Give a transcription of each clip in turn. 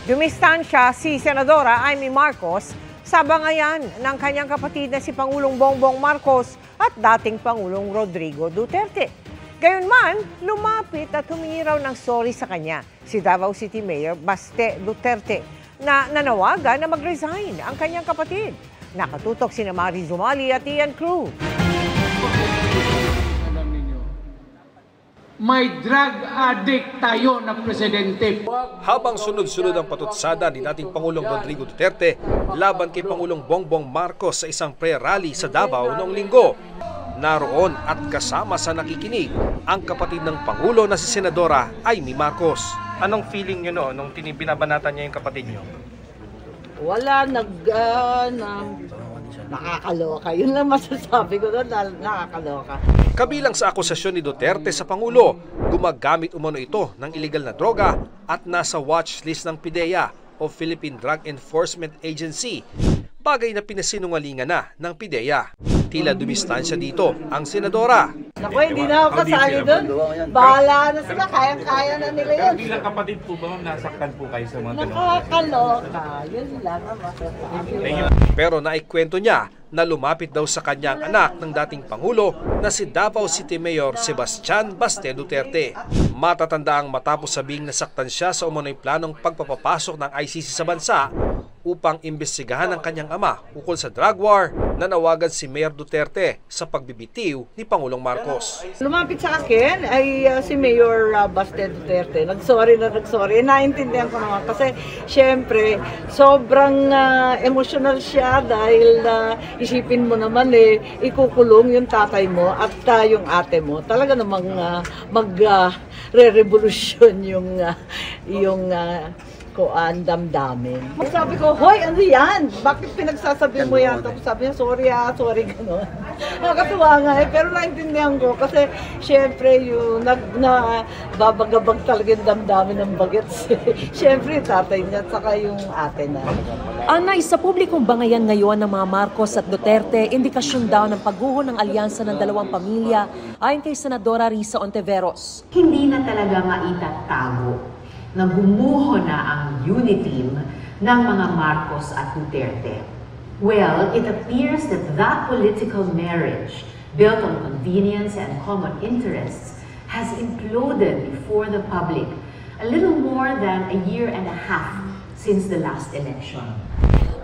Dumistansya si Senadora Amy Marcos sa bangayan ng kanyang kapatid na si Pangulong Bongbong Marcos at dating Pangulong Rodrigo Duterte. Gayunman, lumapit at humingi raw ng sorry sa kanya si Davao City Mayor Baste Duterte na nanawagan na mag-resign ang kanyang kapatid. Nakatutok sina Mariz Umali at Ian Cruz. May drug addict tayo na presidente. Habang sunod-sunod ang patutsada ni dating Pangulong Rodrigo Duterte laban kay Pangulong Bongbong Marcos sa isang prayer rally sa Davao noong linggo, naroon at kasama sa nakikinig ang kapatid ng Pangulo na si Senadora Amy Marcos. Anong feeling nyo noon nung binabanatan niya yung kapatid nyo? Wala, nakakaloka. Yun lang masasabi ko doon, nakakaloka. Kabilang sa akusasyon ni Duterte sa Pangulo, gumagamit umano ito ng iligal na droga at nasa watch list ng PIDEA o Philippine Drug Enforcement Agency, bagay na pinasinungalingan na ng PIDEA. Tila dumistansya dito ang senadora. Naku, hindi na ako kasali doon. Bahala na sila, kayang-kaya na nila yun. Bilang kapatid po ba, nasaktan po kayo sa mga ganun? Nakakaloka. Yun lang ang masasabi. Pero naikwento niya na lumapit daw sa kanyang anak ng dating Pangulo na si Davao City Mayor Sebastian Baste Duterte. Matatandaang matapos sabing nasaktan siya sa umano'y planong pagpapapasok ng ICC sa bansa upang imbestigahan ang kanyang ama ukol sa drug war, nanawagan si Mayor Duterte sa pagbibitiw ni Pangulong Marcos. Lumapit sa akin ay si Mayor Baste Duterte. Nag-sorry. Naintindihan ko naman kasi syempre sobrang emotional siya dahil isipin mo naman ikukulong yung tatay mo at yung ate mo. Talaga namang re-revolusyon yung damdamin. Sabi ko, hoy, ano yan? Bakit pinagsasabi mo yan? Tapos sabi niya, sorry, gano'n. Nakakatuwa nga pero naintindihan ko kasi syempre yung babagabag talaga yung damdamin ng bagets. Syempre yung tatay niya at saka yung ate na. Anay, sa publikong bangayan ngayon ng mga Marcos at Duterte, indikasyon daw ng pagguho ng alyansa ng dalawang pamilya ayon kay Senadora Risa Ontiveros. Hindi na talaga maitatago na gumuho na ang unity team ng mga Marcos at Duterte. Well, it appears that political marriage built on convenience and common interests has imploded before the public a little more than a year and a half since the last election.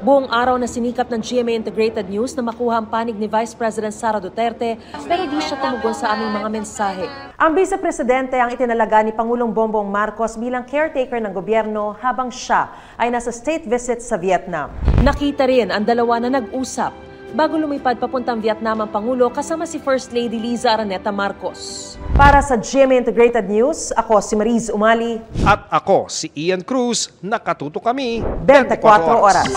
Buong araw na sinikap ng GMA Integrated News na makuha ang panig ni Vice President Sara Duterte pero di siya tumugon sa aming mga mensahe. Ang Vice Presidente ang itinalaga ni Pangulong Bongbong Marcos bilang caretaker ng gobyerno habang siya ay nasa state visit sa Vietnam. Nakita rin ang dalawa na nag-usap bago lumipad papuntang Vietnam ang Pangulo kasama si First Lady Liza Araneta Marcos. Para sa GMA Integrated News, ako si Mariz Umali. At ako si Ian Cruz, nakatuto kami 24 oras.